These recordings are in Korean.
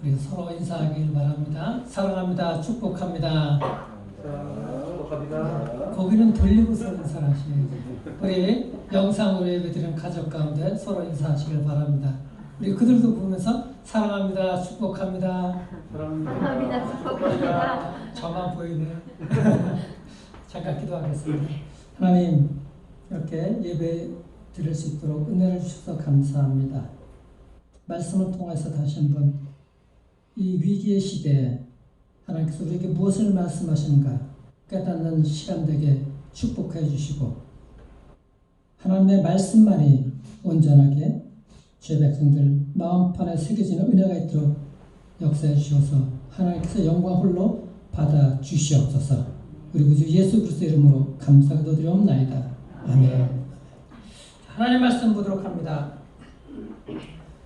우리 서로 인사하길 바랍니다. 사랑합니다. 축복합니다. 축복합니다. 거기는 돌리고서 인사를 하셔야지. 우리 영상으로 예배드리는 가족 가운데 서로 인사하시길 바랍니다. 우리 그들도 보면서 사랑합니다. 축복합니다. 사랑합니다. 축복합니다. 저만 보이네요. 잠깐 기도하겠습니다. 하나님, 이렇게 예배 드릴 수 있도록 은혜를 주셔서 감사합니다. 말씀을 통해서 다시 한번 이 위기의 시대에 하나님께서 우리에게 무엇을 말씀하시는가 깨닫는 시간 되게 축복해 주시고, 하나님의 말씀만이 온전하게 주의 백성들 마음판에 새겨지는 은혜가 있도록 역사해 주셔서 하나님께서 영광 홀로 받아 주시옵소서. 우리 구주 예수 그리스도의 이름으로 감사드리옵나이다. 아멘. 하나님 말씀 보도록 합니다.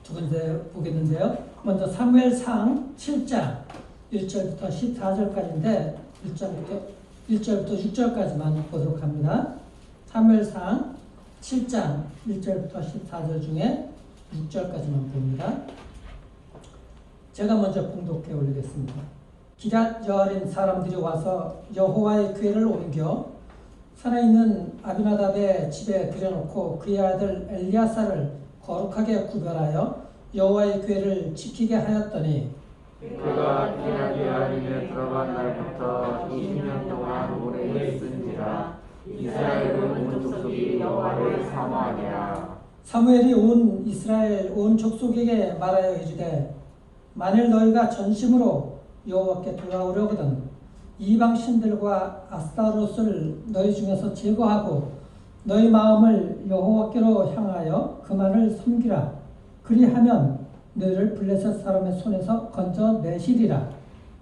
두 번째 보겠는데요. 먼저 사무엘상 7장 1절부터 14절까지인데 1절부터 6절까지만 보도록 합니다. 사무엘상 7장 1절부터 14절 중에 6절까지만 봅니다. 제가 먼저 봉독해 올리겠습니다. 기럇 여아림 사람들이 와서 여호와의 궤를 옮겨 산에 있는 아비나답의 집에 들여놓고 그의 아들 엘리야사를 거룩하게 구별하여 여호와의 궤를 지키게 하였더니, 그가 기럇 여아림에 들어간 날부터 20년 동안 오래 있은지라 이스라엘은 온 족속이 여호와를 사모하니라. 사무엘이 온 이스라엘 온 족속에게 말하여 이르되, 만일 너희가 전심으로 여호와께 돌아오려거든 이방 신들과 아스타롯을 너희 중에서 제거하고 너희 마음을 여호와께로 향하여 그만을 섬기라. 그리하면 너희를 블레셋 사람의 손에서 건져내시리라.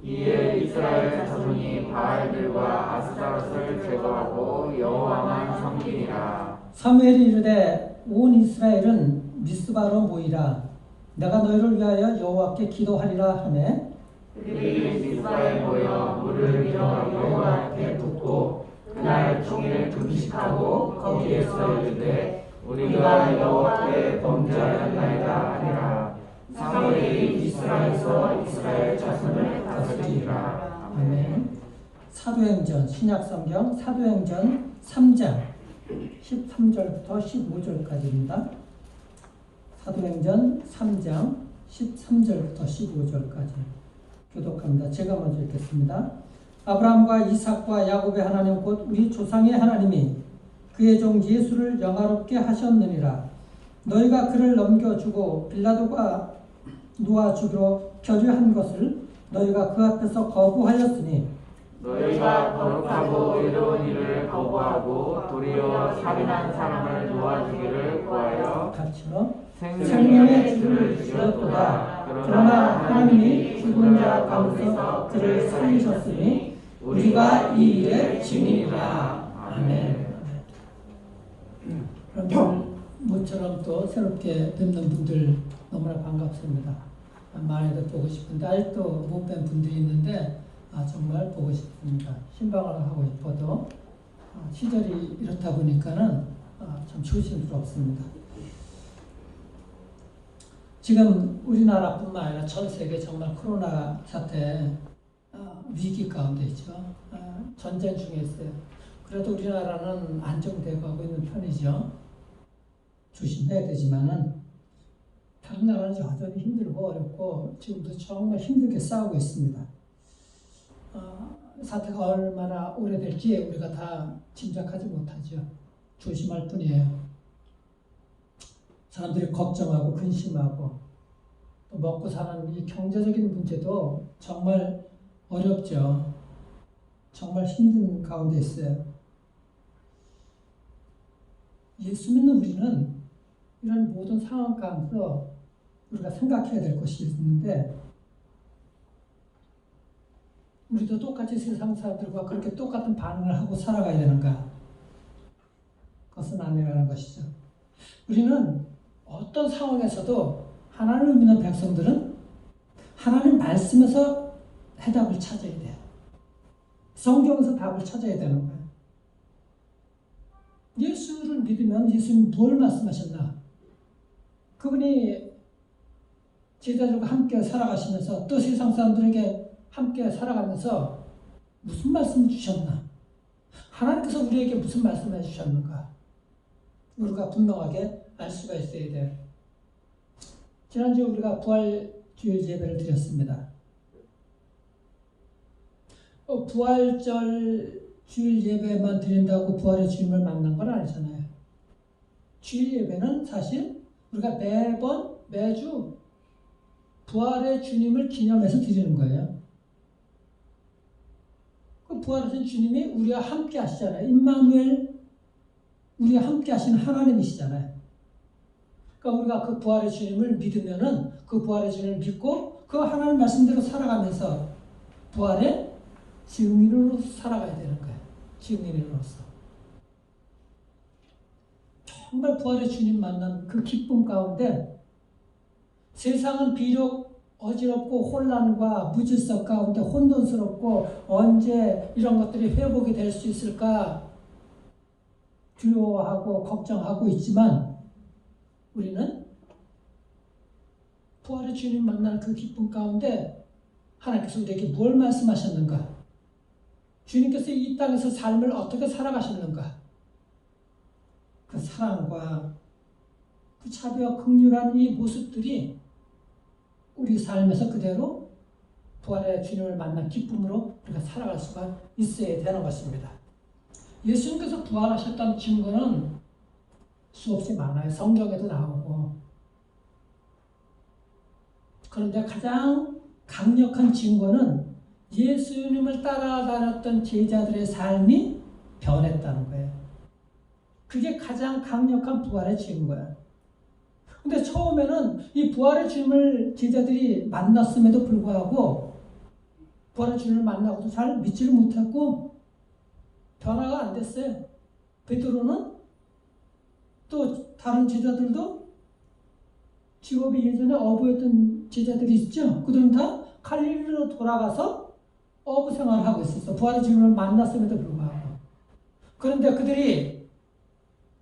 이에 이스라엘 자손이 바알들과 아스타롯을 제거하고 여호와만 섬기니라. 사무엘이 이르되, 온 이스라엘은 미스바로 모이라. 내가 너희를 위하여 여호와께 기도하리라 하매, 그들이 미스바에 모여 물을 잃어 여호와께 붓고 그날 종일 금식하고 거기에서 이르되 우리가 여호와께 범죄하였나이다 하니라. 사무엘이 미스바에서 이스라엘 자손을 다스리니라. 아멘. 사도행전 신약성경 사도행전 3장 13절부터 15절까지입니다. 사도행전 3장 13절부터 15절까지 교독합니다. 제가 먼저 읽겠습니다. 아브라함과 이삭과 야곱의 하나님 곧 우리 조상의 하나님이 그의 종 예수를 영화롭게 하셨느니라. 너희가 그를 넘겨주고 빌라도가 놓아주기로 결의한 것을 너희가 그 앞에서 거부하였으니, 너희가 거룩하고 의로운 일을 거부하고 도리어 살인한 사람을 놓아주기를 구하여 같이요. 생명의 주를 주셨도다. 그러나 하나님이 죽은 자 가운데서 그를 살리셨으니 우리가 이 일의 증인이라. 아멘. 그럼 모처럼 또 새롭게 뵙는 분들 너무나 반갑습니다. 많이들 보고 싶은데 아직도 못 뵌 분들이 있는데 정말 보고 싶습니다. 신방을 하고 싶어도 시절이 이렇다 보니까는 참 조심스럽습니다. 지금 우리나라뿐만 아니라 전 세계 정말 코로나 사태 위기 가운데 있죠. 전쟁 중에 있어요. 그래도 우리나라는 안정되고 가고 있는 편이죠. 조심해야 되지만은 다른 나라는 여전히 힘들고 어렵고 지금도 정말 힘들게 싸우고 있습니다. 사태가 얼마나 오래될지 우리가 다 짐작하지 못하죠. 조심할 뿐이에요. 사람들이 걱정하고 근심하고 또 먹고 사는 이 경제적인 문제도 정말 어렵죠. 정말 힘든 가운데 있어요. 예수 믿는 우리는 이런 모든 상황 가운데서 우리가 생각해야 될 것이 있는데, 우리도 똑같이 세상 사람들과 그렇게 똑같은 반응을 하고 살아가야 되는가? 그것은 아니라는 것이죠. 우리는 어떤 상황에서도 하나님을 믿는 백성들은 하나님 말씀에서 해답을 찾아야 돼요. 성경에서 답을 찾아야 되는 거예요. 예수를 믿으면 예수님이 뭘 말씀하셨나? 그분이 제자들과 함께 살아가시면서 또 세상 사람들에게 함께 살아가면서 무슨 말씀을 주셨나? 하나님께서 우리에게 무슨 말씀을 해주셨는가? 우리가 분명하게 알 수가 있어야 돼요. 지난주에 우리가 부활주일 예배를 드렸습니다. 부활절 주일 예배만 드린다고 부활의 주님을 만난 건 아니잖아요. 주일 예배는 사실 우리가 매주 부활의 주님을 기념해서 드리는 거예요. 그 부활하신 주님이 우리와 함께 하시잖아요. 임마누엘, 우리와 함께 하시는 하나님이시잖아요. 그러니까 우리가 그 부활의 주님을 믿으면은 그 부활의 주님을 믿고 그 하나님 말씀대로 살아가면서 부활의 증인으로 살아가야 되는 거예요. 증인으로서. 정말 부활의 주님 만난 그 기쁨 가운데 세상은 비록 어지럽고 혼란과 무질서 가운데 혼돈스럽고 언제 이런 것들이 회복이 될 수 있을까 두려워하고 걱정하고 있지만 우리는 부활의 주님 만난 그 기쁨 가운데 하나님께서 우리에게 뭘 말씀하셨는가? 주님께서 이 땅에서 삶을 어떻게 살아가셨는가? 그 사랑과 그 자비와 긍휼한 이 모습들이 우리 삶에서 그대로 부활의 주님을 만난 기쁨으로 우리가 살아갈 수가 있어야 되는 것입니다. 예수님께서 부활하셨다는 증거는 수없이 많아요. 성경에도 나오고. 그런데 가장 강력한 증거는 예수님을 따라다녔던 제자들의 삶이 변했다는 거예요. 그게 가장 강력한 부활의 증거야. 근데 처음에는 이 부활의 주님을 제자들이 만났음에도 불구하고 부활의 주님을 만나고도 잘 믿지를 못했고 변화가 안 됐어요. 베드로는 또 다른 제자들도 직업이 예전에 어부였던 제자들이 있죠. 그들은 다 갈릴리로 돌아가서 어부 생활을 하고 있었어. 부활의 주님을 만났음에도 불구하고. 그런데 그들이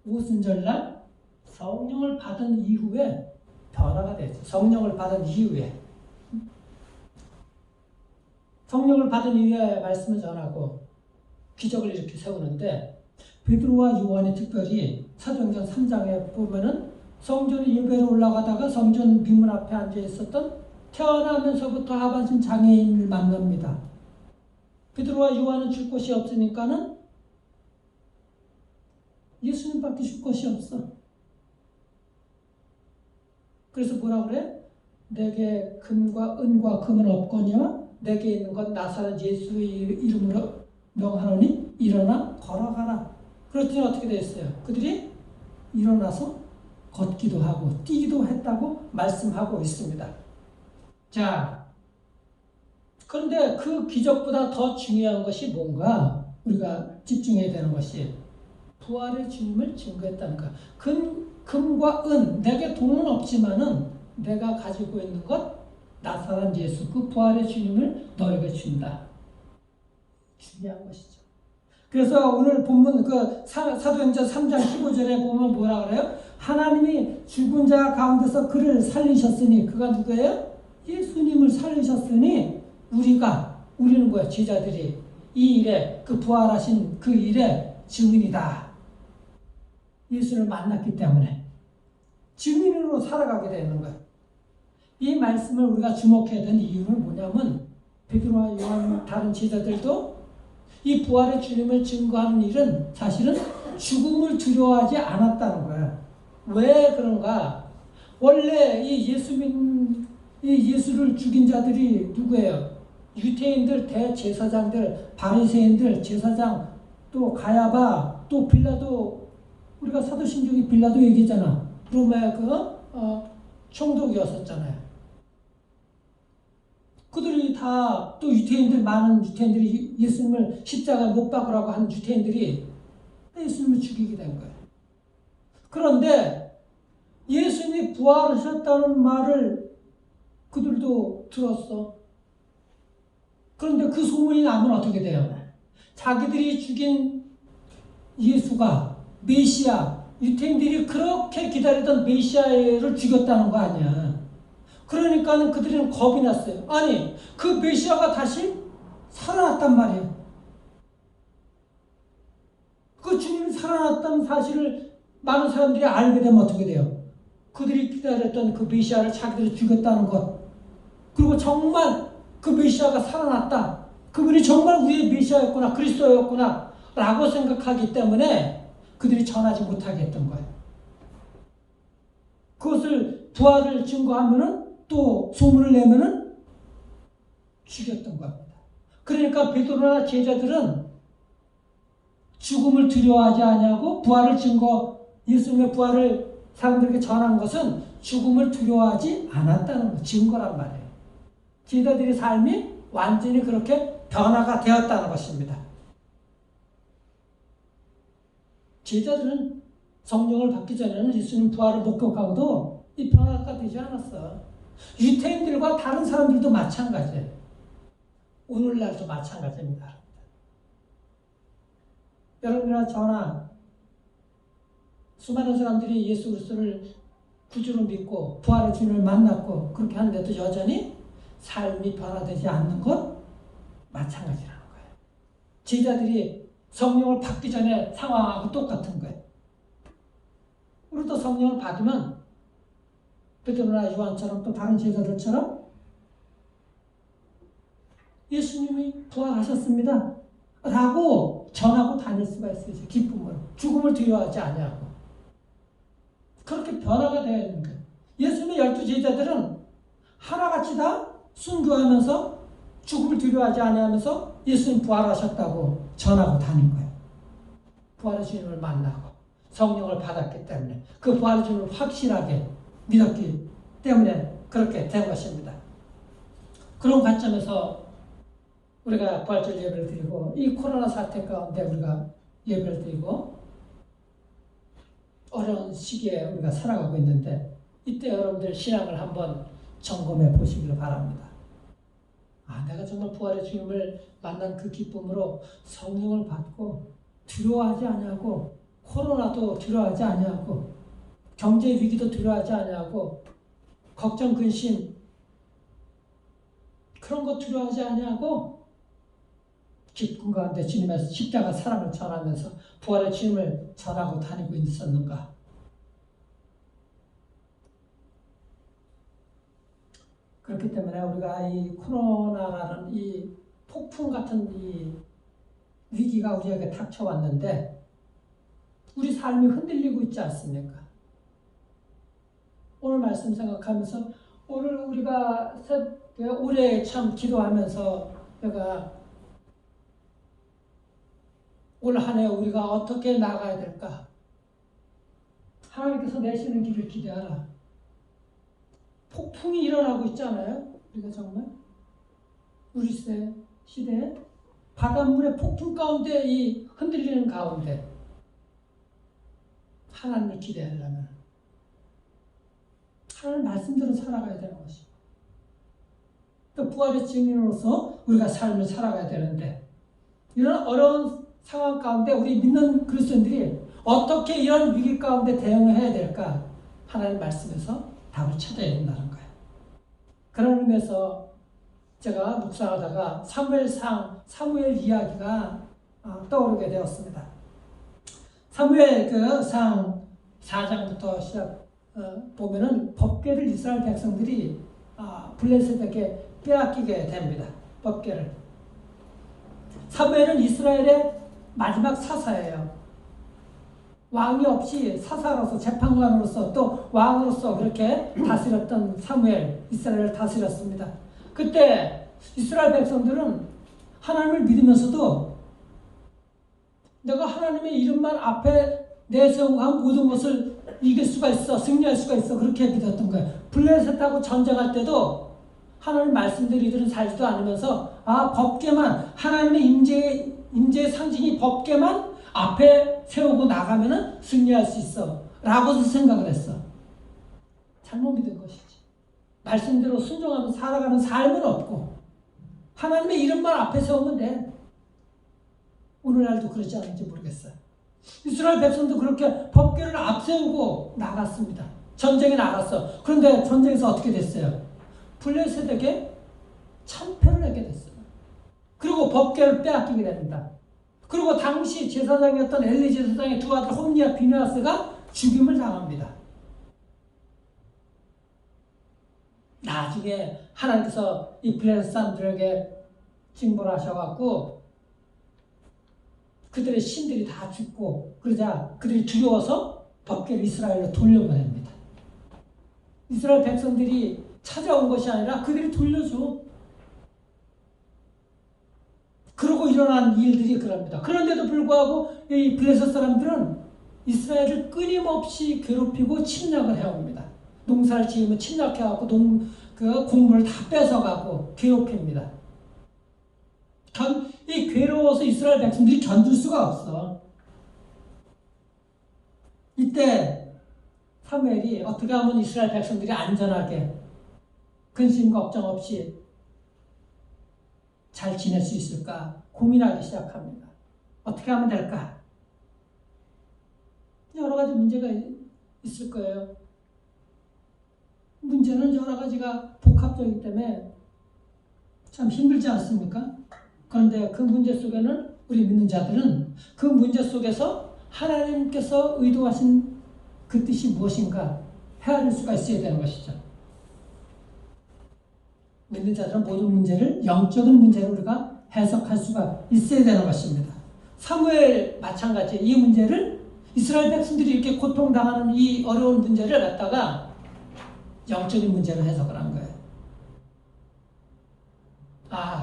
오순절날 성령을 받은 이후에 변화가 됐죠. 성령을 받은 이후에 말씀을 전하고 기적을 이렇게 세우는데 베드로와 요한이 특별히 사도행전 3장에 보면은 성전 예배로 올라가다가 성전 미문 앞에 앉아 있었던 태어나면서부터 하반신 장애인을 만납니다. 베드로와 요한은 줄 곳이 없으니까는 예수님밖에 줄 곳이 없어. 그래서 뭐라 그래? 내게 금과 은과 금은 없거니와 내게 있는 건 나사렛 예수의 이름으로 명하노니 일어나 걸어가라. 그랬더니 어떻게 됐어요? 그들이 일어나서 걷기도 하고 뛰기도 했다고 말씀하고 있습니다. 자, 그런데 그 기적보다 더 중요한 것이 뭔가 우리가 집중해야 되는 것이 부활의 주님을 증거했다는 것. 금과 은, 내게 돈은 없지만은 내가 가지고 있는 것, 나사렛 예수, 그 부활의 주님을 너에게 준다. 중요한 것이죠. 그래서 오늘 본문 그 사도행전 3장 15절에 보면 뭐라 그래요? 하나님이 죽은 자 가운데서 그를 살리셨으니, 그가 누구예요? 예수님을 살리셨으니 우리는 뭐야? 제자들이 이 일에, 그 부활하신 그 일에 증인이다. 예수를 만났기 때문에 증인으로 살아가게 되는 거예요. 이 말씀을 우리가 주목해야 되는 이유는 뭐냐면 베드로와 요한 다른 제자들도 이 부활의 주님을 증거하는 일은 사실은 죽음을 두려워하지 않았다는 거예요. 왜 그런가? 원래 이 예수를 죽인 자들이 누구예요? 유대인들, 대제사장들, 바리새인들, 제사장, 또 가야바, 또 빌라도, 우리가 사도신경이 빌라도 얘기잖아. 로마의 총독이었었잖아요. 그들이 다 또 많은 유태인들이 예수님을 십자가에 못 박으라고 한 유태인들이 예수님을 죽이게 된 거예요. 그런데 예수님이 부활하셨다는 말을 그들도 들었어. 그런데 그 소문이 나면 어떻게 돼요? 자기들이 죽인 예수가 메시아, 유태인들이 그렇게 기다리던 메시아를 죽였다는 거 아니야. 그러니까 그들은 겁이 났어요. 아니, 그 메시아가 다시 살아났단 말이에요. 그 주님이 살아났다는 사실을 많은 사람들이 알게 되면 어떻게 돼요? 그들이 기다렸던 그 메시아를 자기들이 죽였다는 것, 그리고 정말 그 메시아가 살아났다, 그분이 정말 우리의 메시아였구나, 그리스도였구나 라고 생각하기 때문에 그들이 전하지 못하게 했던 거예요. 그것을 부활을 증거하면은 또 소문을 내면은 죽였던 겁니다. 그러니까 베드로나 제자들은 죽음을 두려워하지 아니하고 부활을 예수님의 부활을 사람들에게 전한 것은 죽음을 두려워하지 않았다는 증거란 말이에요. 제자들의 삶이 완전히 그렇게 변화가 되었다는 것입니다. 제자들은 성령을 받기 전에는 예수님 부활을 목격하고도 이 변화가 되지 않았어. 유태인들과 다른 사람들도 마찬가지예요. 오늘날도 마찬가지입니다. 여러분이나 저나 수많은 사람들이 예수 그리스도를 구주로 믿고 부활의 주님을 만났고 그렇게 하는데도 여전히 삶이 변화되지 않는 것 마찬가지라는 거예요. 제자들이 성령을 받기 전에 상황하고 똑같은 거예요. 우리도 성령을 받으면 베드로나 요한처럼 또 다른 제자들처럼 예수님이 부활하셨습니다 라고 전하고 다닐 수가 있어요. 기쁨으로. 죽음을 두려워하지 아니하고. 그렇게 변화가 되어 있는 거예요. 예수님의 12 제자들은 하나같이 다 순교하면서 죽음을 두려워하지 아니하면서 예수님 부활하셨다고 전하고 다닌 거예요. 부활의 주님을 만나고 성령을 받았기 때문에 그 부활의 주님을 확실하게 믿었기 때문에 그렇게 된 것입니다. 그런 관점에서 우리가 부활절 예배를 드리고 이 코로나 사태 가운데 우리가 예배를 드리고 어려운 시기에 우리가 살아가고 있는데 이때 여러분들 신앙을 한번 점검해 보시기를 바랍니다. 내가 정말 부활의 주님을 만난 그 기쁨으로 성령을 받고 두려워하지 아니하고 코로나도 두려워하지 아니하고 경제 위기도 두려워하지 아니하고 걱정 근심 그런 거 두려워하지 아니하고 기쁨 가운데 주님의 십자가 사랑을 전하면서 부활의 주님을 전하고 다니고 있었는가? 그렇기 때문에 우리가 이 코로나라는 이 폭풍 같은 이 위기가 우리에게 닥쳐왔는데 우리 삶이 흔들리고 있지 않습니까? 오늘 말씀 생각하면서 오늘 우리가 올해 참 기도하면서 내가 올 한 해 우리가 어떻게 나가야 될까? 하나님께서 내시는 길을 기대하라. 폭풍이 일어나고 있잖아요. 우리가 정말 우리 시대에 바닷물의 폭풍 가운데 이 흔들리는 가운데 하나님을 기대하려면 하나님 말씀대로 살아가야 되는 것이고 또 부활의 증인으로서 우리가 삶을 살아가야 되는데 이런 어려운 상황 가운데 우리 믿는 그리스도인들이 어떻게 이런 위기 가운데 대응을 해야 될까? 하나님 말씀에서 답을 찾아야 된다는 거예요. 그런 의미에서 제가 묵상하다가 사무엘 이야기가 떠오르게 되었습니다. 사무엘 그 상 4장부터 시작 보면은 법궤를 이스라엘 백성들이 블레셋에게 빼앗기게 됩니다. 법궤를. 사무엘은 이스라엘의 마지막 사사예요. 왕이 없이 사사로서 재판관으로서 또 왕으로서 그렇게 다스렸던 사무엘, 이스라엘을 다스렸습니다. 그때 이스라엘 백성들은 하나님을 믿으면서도 내가 하나님의 이름만 앞에 내세우고 한 모든 것을 이길 수가 있어, 승리할 수가 있어 그렇게 믿었던 거예요. 블레셋하고 전쟁할 때도 하나님 말씀대로 이들은 살지도 않으면서 법궤만 하나님의 임재의 상징이 법궤만 앞에 세우고 나가면은 승리할 수 있어 라고도 생각을 했어. 잘못 믿은 것이지. 말씀대로 순종하면서 살아가는 삶은 없고 하나님의 이름만 앞에 세우면 돼. 오늘날도 그러지 않은지 모르겠어요. 이스라엘 백성도 그렇게 법궤를 앞세우고 나갔습니다. 전쟁에 나갔어. 그런데 전쟁에서 어떻게 됐어요? 블레셋에게 참패를 하게 됐어요. 그리고 법궤를 빼앗기게 됩니다. 그리고 당시 제사장이었던 엘리 제사장의 두 아들 홈니와 비느하스가 죽임을 당합니다. 나중에 하나님께서 이 블레셋 사람들에게 징벌하셔갖고 그들의 신들이 다 죽고 그러자 그들이 두려워서 법궤를 이스라엘로 돌려보냅니다. 이스라엘 백성들이 찾아온 것이 아니라 그들이 돌려줘. 그러고 일어난 일들이 그럽니다. 그런데도 불구하고 이 블레셋 사람들은 이스라엘을 끊임없이 괴롭히고 침략을 해옵니다. 농사를 지으면 침략해갖고 그 곡물을 다 뺏어가고 괴롭힙니다. 이 괴로워서 이스라엘 백성들이 견딜 수가 없어. 이때 사무엘이 어떻게 하면 이스라엘 백성들이 안전하게 근심 걱정 없이 잘 지낼 수 있을까 고민하기 시작합니다. 어떻게 하면 될까? 여러 가지 문제가 있을 거예요. 문제는 여러 가지가 복합적이기 때문에 참 힘들지 않습니까? 그런데 그 문제 속에는 우리 믿는 자들은 그 문제 속에서 하나님께서 의도하신 그 뜻이 무엇인가 헤아릴 수가 있어야 되는 것이죠. 믿는 자들은 모든 문제를 영적인 문제로 우리가 해석할 수가 있어야 되는 것입니다. 사무엘 마찬가지 이 문제를 이스라엘 백성들이 이렇게 고통당하는 이 어려운 문제를 갖다가 영적인 문제로 해석을 한 거예요.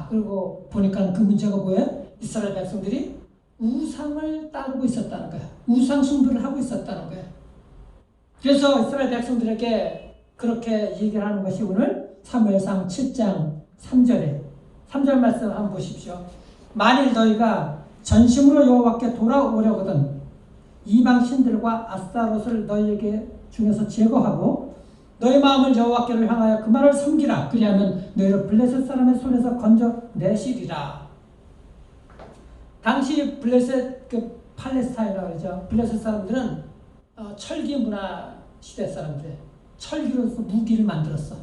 그리고 보니까 그 문제가 뭐예요? 이스라엘 백성들이 우상을 따르고 있었다는 거예요. 우상 숭배를 하고 있었다는 거예요. 그래서 이스라엘 백성들에게 그렇게 얘기를 하는 것이 오늘 사무엘상 7장 3절에 3절 말씀 한번 보십시오. 만일 너희가 전심으로 여호와께 돌아오려거든 이방 신들과 아스타롯을 너희에게 중에서 제거하고 너희 마음을 여호와께를 향하여 그만을 섬기라. 그리하면 너희를 블레셋 사람의 손에서 건져내시리라. 당시 블레셋 팔레스타인이라고 그러죠. 블레셋 사람들은 철기 문화 시대 사람들. 철기로서 무기를 만들었어.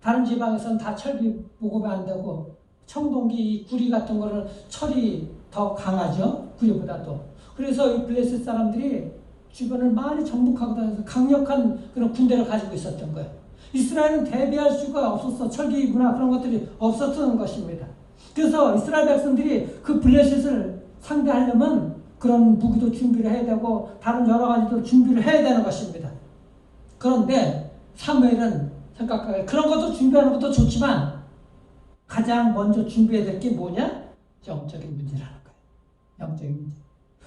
다른 지방에서는 다 철기 보급이 안 되고 청동기, 구리 같은 거는 철이 더 강하죠. 구리보다도. 그래서 이 블레셋 사람들이 주변을 많이 정복하고 다녀서 강력한 그런 군대를 가지고 있었던 거예요. 이스라엘은 대비할 수가 없었어. 철기 문화 그런 것들이 없었던 것입니다. 그래서 이스라엘 백성들이 그 블레셋을 상대하려면 그런 무기도 준비를 해야 되고 다른 여러 가지도 준비를 해야 되는 것입니다. 그런데 사무엘은 생각하기에 그런 것도 준비하는 것도 좋지만 가장 먼저 준비해야 될 게 뭐냐? 영적인 문제라는 거예요. 영적인 문제.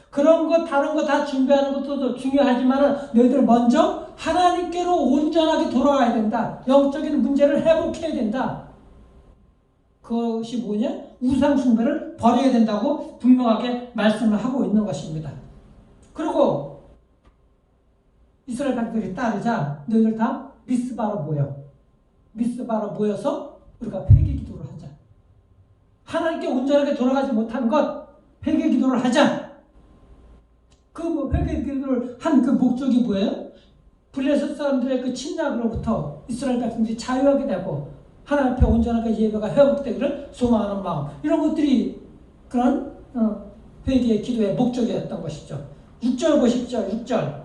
그런 것 다른 거 다 준비하는 것도 중요하지만 너희들 먼저 하나님께로 온전하게 돌아가야 된다. 영적인 문제를 회복해야 된다. 그것이 뭐냐? 우상 숭배를 버려야 된다고 분명하게 말씀을 하고 있는 것입니다. 그리고 이스라엘 백성들이 따르자 너희들 다 미스바로 모여. 미스바로 모여서 우리가 회개 기도를 하자. 하나님께 온전하게 돌아가지 못한 것 회개 기도를 하자. 그 회개 기도를 한 그 목적이 뭐예요? 블레셋 사람들의 그 침략으로부터 이스라엘 백성들이 자유하게 되고 하나님 앞에 온전하게 예배가 회복되기를 소망하는 마음, 이런 것들이 그런 회개의 기도의 목적이었던 것이죠. 6절 보십시오. 6절.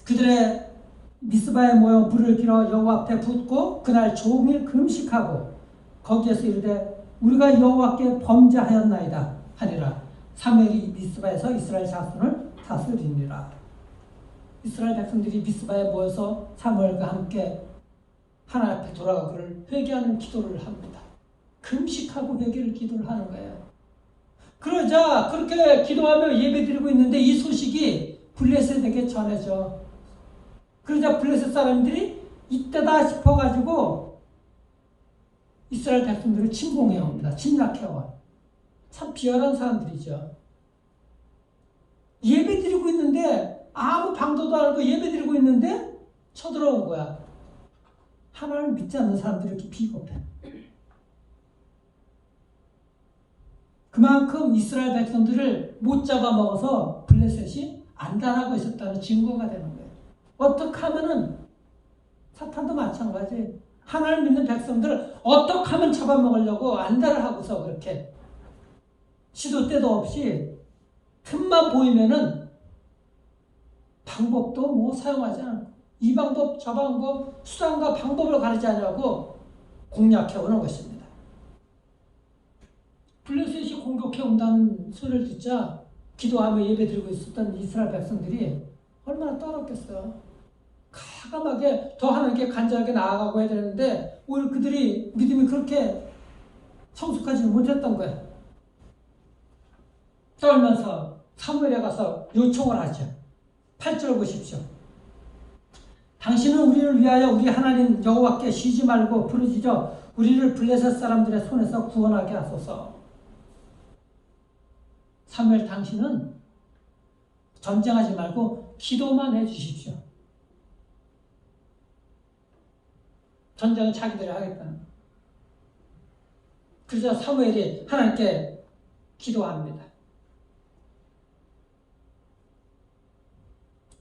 그들의 미스바에 모여 물을 길어 여호와 앞에 붓고 그날 종일 금식하고 거기에서 이르되 우리가 여호와께 범죄하였나이다 하니라. 사무엘이 미스바에서 이스라엘 자손을 다스리니라. 이스라엘 백성들이 미스바에 모여서 사무엘과 함께 하나님 앞에 돌아가기를 회개하는 기도를 합니다. 금식하고 회개를 기도를 하는 거예요. 그러자 그렇게 기도하며 예배드리고 있는데 이 소식이 블레셋에게 전해져. 그러자 블레셋 사람들이 이때다 싶어가지고 이스라엘 백성들을 침공해 옵니다. 침략해와. 참 비열한 사람들이죠. 예배드리고 있는데 아무 방도도 안 하고 예배드리고 있는데 쳐들어온 거야. 하나님을 믿지 않는 사람들이 이렇게 비겁해. 그만큼 이스라엘 백성들을 못 잡아먹어서 블레셋이 안달하고 있었다는 증거가 되는 거예요. 어떻게 하면은 사탄도 마찬가지. 하나님 믿는 백성들을 어떻게 하면 잡아먹으려고 안달을 하고서 그렇게 시도 때도 없이 틈만 보이면은 방법도 뭐 사용하지 않고 이 방법 저 방법 수단과 방법을 가르치지 않냐고 공략해 오는 것입니다. 블레셋이 공격해 온다는 소리를 듣자 기도하며 예배드리고 있었던 이스라엘 백성들이 얼마나 떨었겠어요. 과감하게 더 하나님께 간절하게 나아가고 해야 되는데 오히려 그들이 믿음이 그렇게 성숙하지 못했던 거예요. 떨면서 사무엘에 가서 요청을 하죠. 8절 보십시오. 당신은 우리를 위하여 우리 하나님 여호와께 쉬지 말고 부르짖어 우리를 블레셋 사람들의 손에서 구원하게 하소서. 사무엘, 당신은 전쟁하지 말고 기도만 해 주십시오. 전쟁은 자기들이 하겠다는. 그래서 사무엘이 하나님께 기도합니다.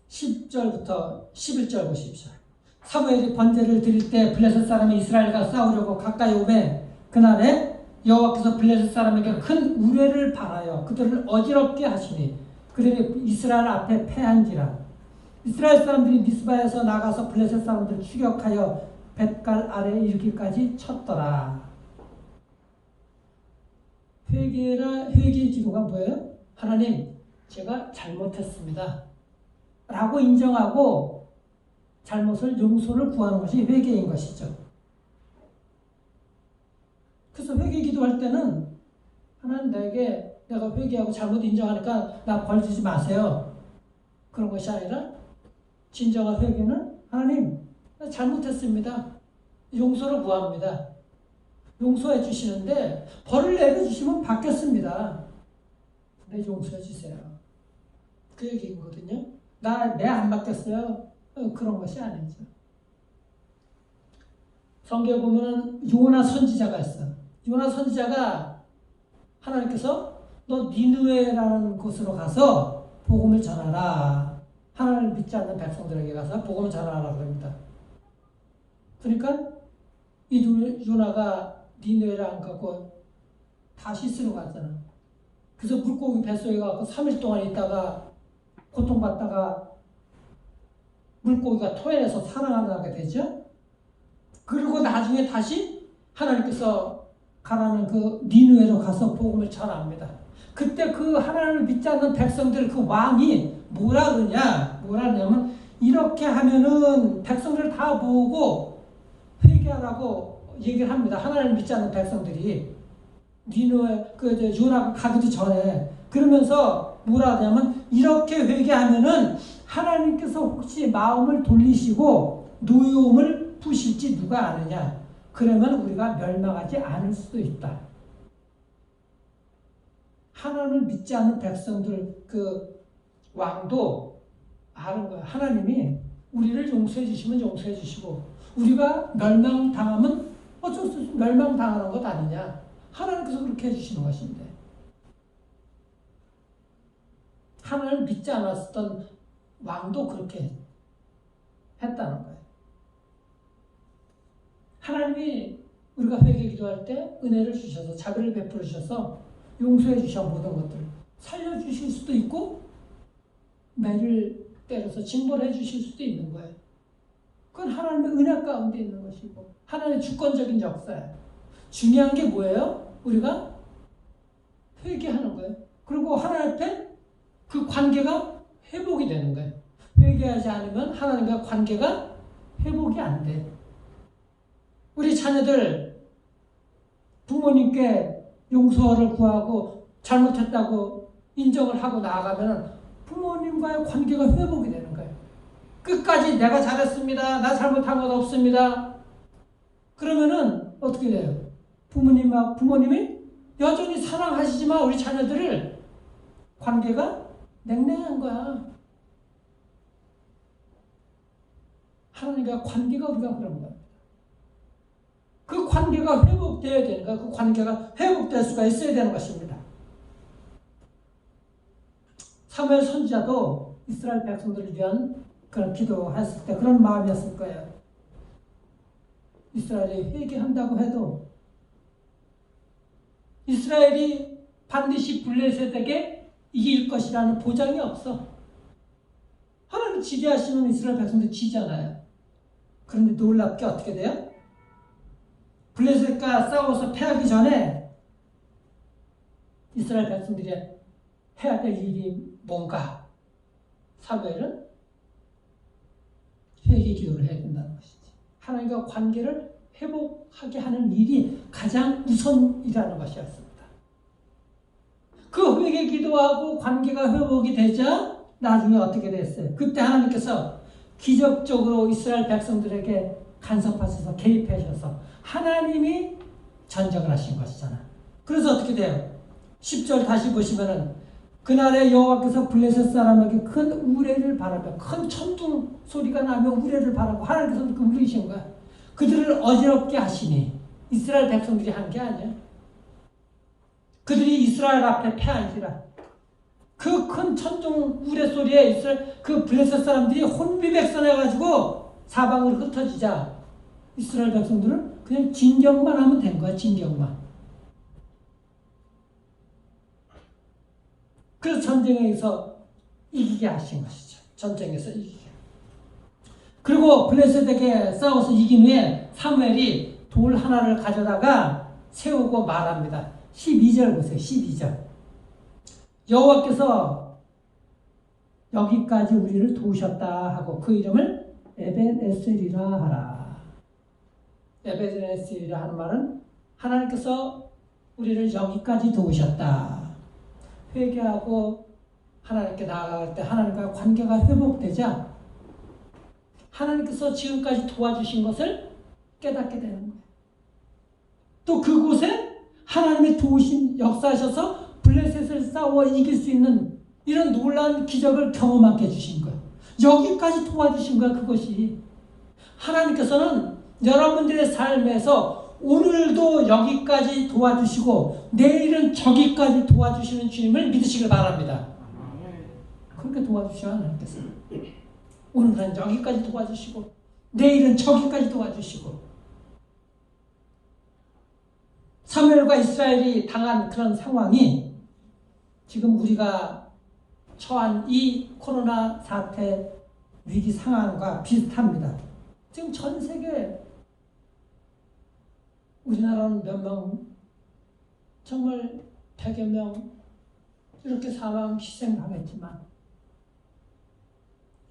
10절부터 11절 보십시오. 사무엘이 번제를 드릴 때 블레셋 사람이 이스라엘과 싸우려고 가까이 오매 그날에 여호와께서 블레셋 사람에게 큰 우뢰를 발하여 그들을 어지럽게 하시니 그들이 이스라엘 앞에 패한지라. 이스라엘 사람들이 미스바에서 나가서 블레셋 사람들을 추격하여 뱃갈 아래에 이르기까지 쳤더라. 회개의 기도가 뭐예요? 하나님, 제가 잘못했습니다 라고 인정하고 잘못을 용서를 구하는 것이 회개인 것이죠. 그래서 회개 기도할 때는 하나님, 내가 회개하고 잘못 인정하니까 나 벌 주지 마세요. 그런 것이 아니라 진정한 회개는 하나님, 나 잘못했습니다. 용서를 구합니다. 용서해 주시는데 벌을 내려주시면 받겠습니다. 내 용서해 주세요. 그 얘기거든요. 내 안 받겠어요. 그런 것이 아니죠. 성경에 보면 요나 선지자가 있어. 요나 선지자가 하나님께서 너 니느웨라는 곳으로 가서 복음을 전하라. 하나님을 믿지 않는 백성들에게 가서 복음을 전하라 그럽니다. 그러니까 이 요나가 니느웨를 안 가고 다시스로 갔잖아. 그래서 물고기 뱃속에 가서 3일 동안 있다가 고통받다가 물고기가 토해내서 살아나게 되죠. 그리고 나중에 다시 하나님께서 가라는 그 니느웨로 가서 복음을 전합니다. 그때 그 하나님을 믿지 않는 백성들 그 왕이 뭐라 그러냐면 이렇게 하면은 백성들 다 모으고 회개하라고 얘기를 합니다. 하나님을 믿지 않는 백성들이 니느웨 요나가 가기도 전에 그러면서 뭐라 하냐면 이렇게 회개하면은 하나님께서 혹시 마음을 돌리시고 노여움을 푸실지 누가 아느냐. 그러면 우리가 멸망하지 않을 수도 있다. 하나님을 믿지 않는 백성들 그 왕도 아는 거야. 하나님이 우리를 용서해 주시면 용서해 주시고 우리가 멸망당하면 어쩔 수 없이 멸망당하는 것 아니냐. 하나님께서 그렇게 해주시는 것인데 하나님을 믿지 않았던 왕도 그렇게 했다는 거예요. 하나님이 우리가 회개 기도할 때 은혜를 주셔서 자비를 베풀어 주셔서 용서해 주셔 모든 것들을 살려주실 수도 있고 매를 때려서 징벌해 주실 수도 있는 거예요. 그건 하나님의 은혜 가운데 있는 것이고 하나님의 주권적인 역사예요. 중요한 게 뭐예요? 우리가 회개하는 거예요. 그리고 하나님 앞에 그 관계가 회복이 되는 거예요. 회개하지 않으면 하나님과 관계가 회복이 안 돼. 우리 자녀들 부모님께 용서를 구하고 잘못했다고 인정을 하고 나아가면 부모님과의 관계가 회복이 되는 거예요. 끝까지 내가 잘했습니다. 나 잘못한 것 없습니다. 그러면은 어떻게 돼요? 부모님이 여전히 사랑하시지만 우리 자녀들을 관계가 냉랭한 거야. 하나님과 관계가 우리가 그런 거야. 그 관계가 회복되어야 되는 거야. 그 관계가 회복될 수가 있어야 되는 것입니다. 사무엘 선지자도 이스라엘 백성들을 위한 그런 기도했을 때 그런 마음이었을 거예요. 이스라엘이 회개한다고 해도 이스라엘이 반드시 블레셋에게 이길 것이라는 보장이 없어. 하나님 지배하시는 이스라엘 백성들 지잖아요. 그런데 놀랍게 어떻게 돼요? 블레셋과 싸워서 패하기 전에 이스라엘 백성들이 해야 될 일이 뭔가? 사무엘은 회개 기도를 해야 된다는 것이지. 하나님과 관계를 회복하게 하는 일이 가장 우선이라는 것이었습니다. 그 회개 기도하고 관계가 회복이 되자 나중에 어떻게 됐어요? 그때 하나님께서 기적적으로 이스라엘 백성들에게 간섭하셔서 개입하셔서 하나님이 전적을 하신 것이잖아. 그래서 어떻게 돼요? 10절 다시 보시면은 그날에 여호와께서 블레셋 사람에게 큰 우레를 바라며 큰 천둥 소리가 나며 우레를 바라고 하나님께서 그 울리신 거야. 그들을 어지럽게 하시니 이스라엘 백성들이 한 게 아니야. 그들이 이스라엘 앞에 패한지라. 그 큰 천둥 우레 소리에 이스라엘 그 블레셋 사람들이 혼비백산해가지고 사방으로 흩어지자 이스라엘 백성들은 그냥 진격만 하면 된 거야. 진격만. 그래서 전쟁에서 이기게 하신 것이죠. 전쟁에서 이기게. 그리고 블레셋에게 싸워서 이긴 후에 사무엘이 돌 하나를 가져다가 세우고 말합니다. 12절 보세요. 12절. 여호와께서 여기까지 우리를 도우셨다 하고 그 이름을 에벤에셀이라 하라. 에벤에셀이라 하는 말은 하나님께서 우리를 여기까지 도우셨다. 회개하고 하나님께 나아갈 때 하나님과 관계가 회복되자 하나님께서 지금까지 도와주신 것을 깨닫게 되는 거예요. 또 그곳에 하나님의 도우신 역사하셔서 블레셋을 싸워 이길 수 있는 이런 놀라운 기적을 경험하게 해주신 거예요. 여기까지 도와주신 거야. 그것이 하나님께서는 여러분들의 삶에서 오늘도 여기까지 도와주시고 내일은 저기까지 도와주시는 주님을 믿으시길 바랍니다. 그렇게 도와주셔 하나님께서. 오늘은 여기까지 도와주시고 내일은 저기까지 도와주시고. 사무엘과 이스라엘이 당한 그런 상황이 지금 우리가 처한 이 코로나 사태 위기 상황과 비슷합니다. 지금 전 세계 우리나라는 몇 명, 정말 100여 명 이렇게 사망 희생당했지만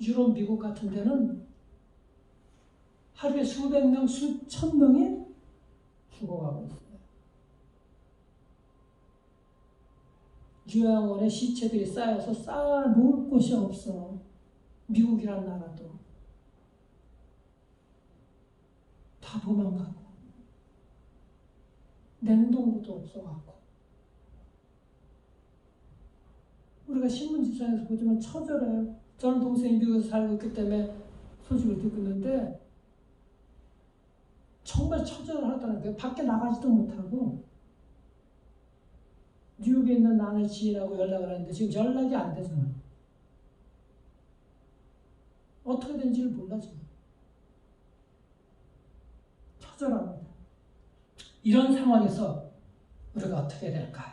유럽, 미국 같은 데는 하루에 수백 명, 수천 명이 죽어가고 있어요. 요양원에 시체들이 쌓여서 쌓아놓을 곳이 없어. 미국이란 나라도 다 도망가고 냉동고도 없어갖고 우리가 신문지상에서 보지만 처절해요. 저는 동생이 미국에서 살고 있기 때문에 소식을 듣고 있는데 정말 처절하다는 거예요. 밖에 나가지도 못하고 뉴욕에 있는 나는 지인하고 연락을 하는데 지금 연락이 안 되잖아. 어떻게 된지를 몰라 지금. 처절합니다. 이런 상황에서 우리가 어떻게 해야 될까?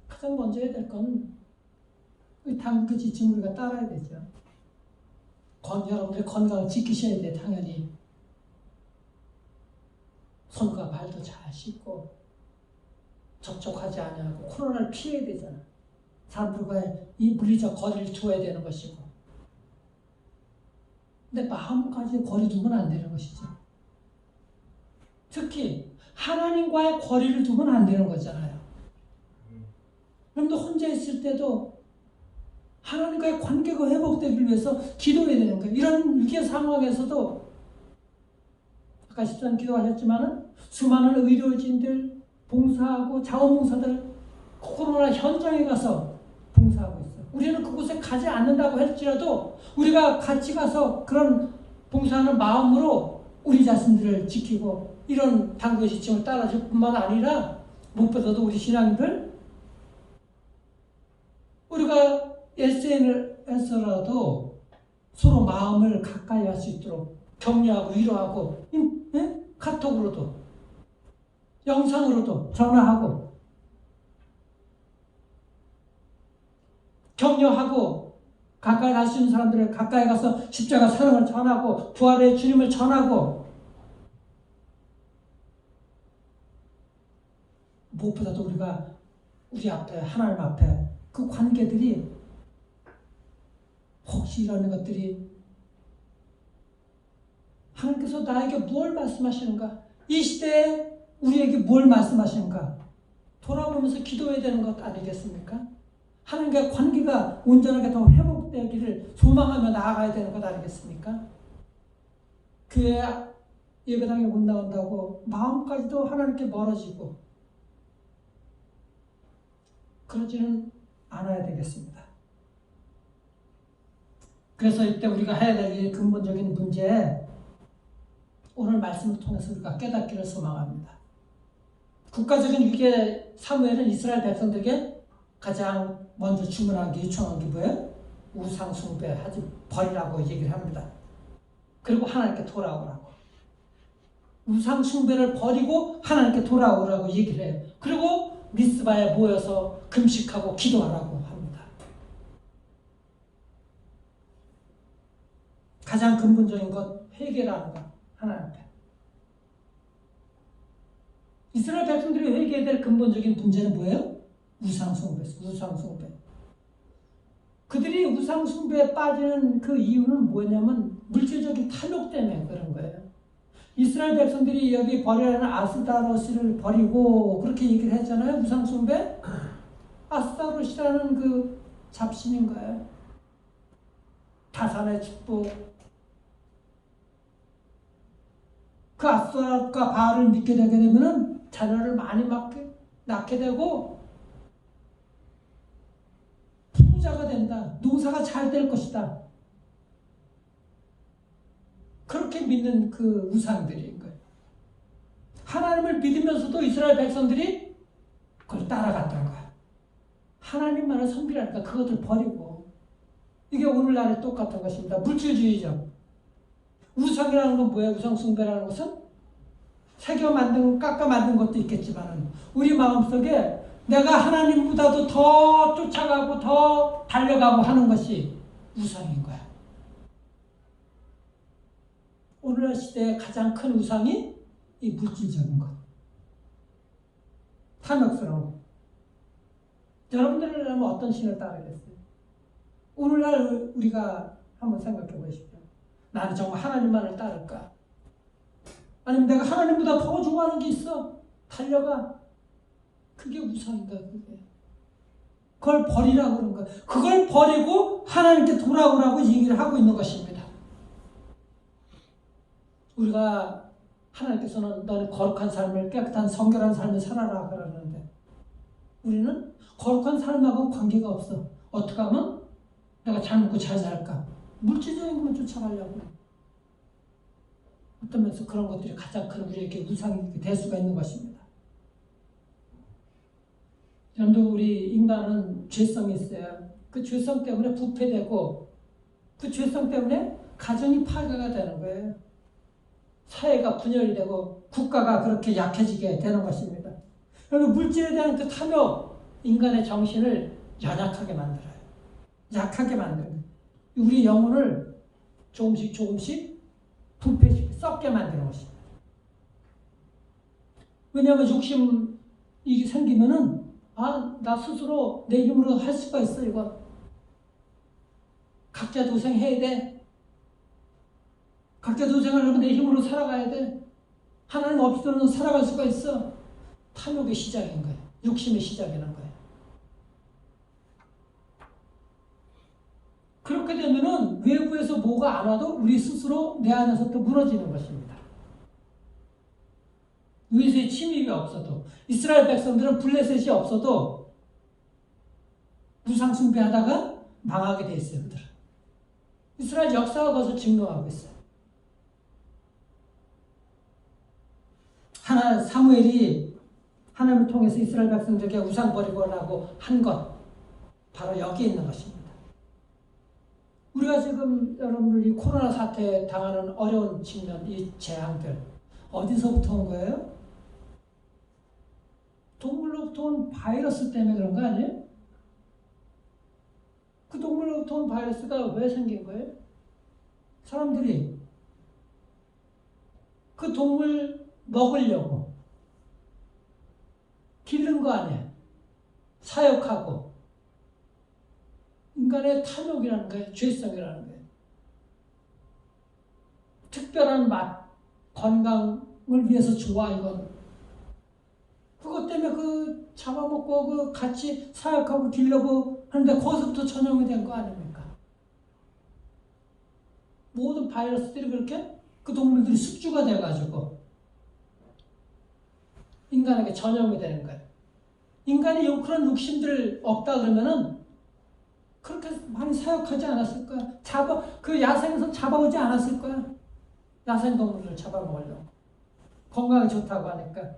가장 먼저 해야 될 건 당그 지침 우리가 따라야 되죠. 여러분들의 건강을 지키셔야 돼. 당연히 손과 발도 잘 씻고 접촉하지 않냐고 코로나를 피해야 되잖아. 사람들과 이 물리적 거리를 두어야 되는 것이고 근데 마음까지 거리 두면 안 되는 것이죠. 특히 하나님과의 거리를 두면 안 되는 거잖아요. 여러분도 혼자 있을 때도 하나님과의 관계가 회복되기 위해서 기도해야 되는 거예요. 이런 위기 상황에서도 아까 13 기도하셨지만 수많은 의료진들 봉사하고 자원봉사들 코로나 현장에 가서 봉사하고 있어요. 우리는 그곳에 가지 않는다고 할지라도 우리가 같이 가서 그런 봉사하는 마음으로 우리 자신들을 지키고 이런 당부의 지침을 따라줄 뿐만 아니라 무엇보다도 우리 신앙들 우리가 SNS라도 서로 마음을 가까이 할 수 있도록 격려하고 위로하고 카톡으로도 영상으로도 전화하고 격려하고 가까이 갈 수 있는 사람들을 가까이 가서 십자가 사랑을 전하고 부활의 주님을 전하고 무엇보다도 우리가 우리 앞에 하나님 앞에 그 관계들이 혹시 이런 것들이 하나님께서 나에게 뭘 말씀하시는가? 이 시대에 우리에게 뭘 말씀하시는가? 돌아보면서 기도해야 되는 것 아니겠습니까? 하나님과의 관계가 온전하게 더 회복되기를 소망하며 나아가야 되는 것 아니겠습니까? 교회 예배당에 못 나온다고 마음까지도 하나님께 멀어지고 그러지는 않아야 되겠습니다. 그래서 이때 우리가 해야 될 근본적인 문제, 오늘 말씀을 통해서 우리가 깨닫기를 소망합니다. 국가적인 위기에 사무엘은 이스라엘 백성들에게 가장 먼저 주문한 게, 요청한 게 뭐예요? 우상 숭배하지 버리라고 얘기를 합니다. 그리고 하나님께 돌아오라고. 우상 숭배를 버리고 하나님께 돌아오라고 얘기를 해요. 그리고 미스바에 모여서 금식하고 기도하라고 합니다. 가장 근본적인 것, 회개라는 것, 하나님 앞에. 이스라엘 백성들이 회개해야 될 근본적인 문제는 뭐예요? 우상숭배였어요. 우상숭배. 그들이 우상숭배에 빠지는 그 이유는 뭐냐면 물질적인 탐욕 때문에 그런 거예요. 이스라엘 백성들이 여기 버리라는 아스다롯을 버리고 그렇게 얘기를 했잖아요. 우상숭배. 아스다롯이라는 그 잡신인 거예요. 다산의 축복. 그 아스다롯과 바알을 믿게 되게 되면은 자녀를 많이 낳게 되고 부자가 된다. 농사가 잘 될 것이다. 그렇게 믿는 그 우상들인 거예요. 하나님을 믿으면서도 이스라엘 백성들이 그걸 따라갔던 거야. 하나님만을 섬기라니까 그것을 버리고. 이게 오늘날에 똑같은 것입니다. 물질주의죠. 우상이라는 건 뭐예요? 우상숭배라는 것은 새겨 만든, 깎아 만든 것도 있겠지만 우리 마음속에 내가 하나님보다도 더 쫓아가고 더 달려가고 하는 것이 우상인 거야. 오늘날 시대의 가장 큰 우상이 이 물질적인 것. 탐욕스러운 것. 여러분들은 어떤 신을 따르겠어요? 오늘날 우리가 한번 생각해 보십시오. 나는 정말 하나님만을 따를까? 아니면 내가 하나님보다 더 좋아하는 게 있어? 달려가. 그게 우상인가, 그게. 그걸 버리라고 그런 거야. 그걸 버리고 하나님께 돌아오라고 얘기를 하고 있는 것입니다. 우리가 하나님께서는 너는 거룩한 삶을, 깨끗한 성결한 삶을 살아라 그러는데 우리는 거룩한 삶하고 관계가 없어. 어떻게 하면 내가 잘 먹고 잘 살까? 물질적인 것만 쫓아가려고 해. 어떤 면에서 그런 것들이 가장 큰 우리에게 우상이 될 수가 있는 것입니다. 여러분들, 우리 인간은 죄성이 있어요. 그 죄성 때문에 부패되고 그 죄성 때문에 가정이 파괴가 되는 거예요. 사회가 분열이 되고 국가가 그렇게 약해지게 되는 것입니다. 그리고 물질에 대한 그 탐욕, 인간의 정신을 연약하게 만들어요. 약하게 만들어요. 우리 영혼을 조금씩 부패시키고 썩게 만드는 것입니다. 왜냐하면 욕심이 생기면은 나 스스로 내 힘으로 할 수가 있어. 이거 각자 도생해야 돼. 각자 도생하려면 내 힘으로 살아가야 돼. 하나님 없이는 살아갈 수가 있어. 탐욕의 시작인 거예요. 욕심의 시작이라는 거예요. 그렇게 되면은 외부에서 뭐가 안 와도 우리 스스로 내 안에서 또 무너지는 것입니다. 위에서의 침입이 없어도, 이스라엘 백성들은 블레셋이 없어도 우상 숭배하다가 망하게 돼 있어요. 그들은. 이스라엘 역사가 거기서 증명하고 있어요. 사무엘이 하나님을 통해서 이스라엘 백성들에게 우상 버리고 하라고 한 것, 바로 여기에 있는 것입니다. 우리가 지금 여러분들이 코로나 사태에 당하는 어려운 측면, 이 재앙들 어디서부터 온 거예요? 동물로부터 온 바이러스 때문에 그런 거 아니에요? 그 동물로부터 온 바이러스가 왜 생긴 거예요? 사람들이 그 동물 먹으려고 기른 거 아니에요? 사육하고 인간의 탐욕이라는 거예요. 죄성이라는 거예요. 특별한 맛, 건강을 위해서 좋아 이건. 그것 때문에 그 잡아먹고 그 같이 사육하고 길러고 하는데 거기서부터 전염이 된 거 아닙니까? 모든 바이러스들이 그렇게 그 동물들이 숙주가 돼가지고 인간에게 전염이 되는 거예요. 인간이 그런 욕심들 없다 그러면은 그렇게 많이 사육하지 않았을 거야. 그 야생에서 잡아오지 않았을 거야. 야생 동물을 잡아먹으려고. 건강에 좋다고 하니까.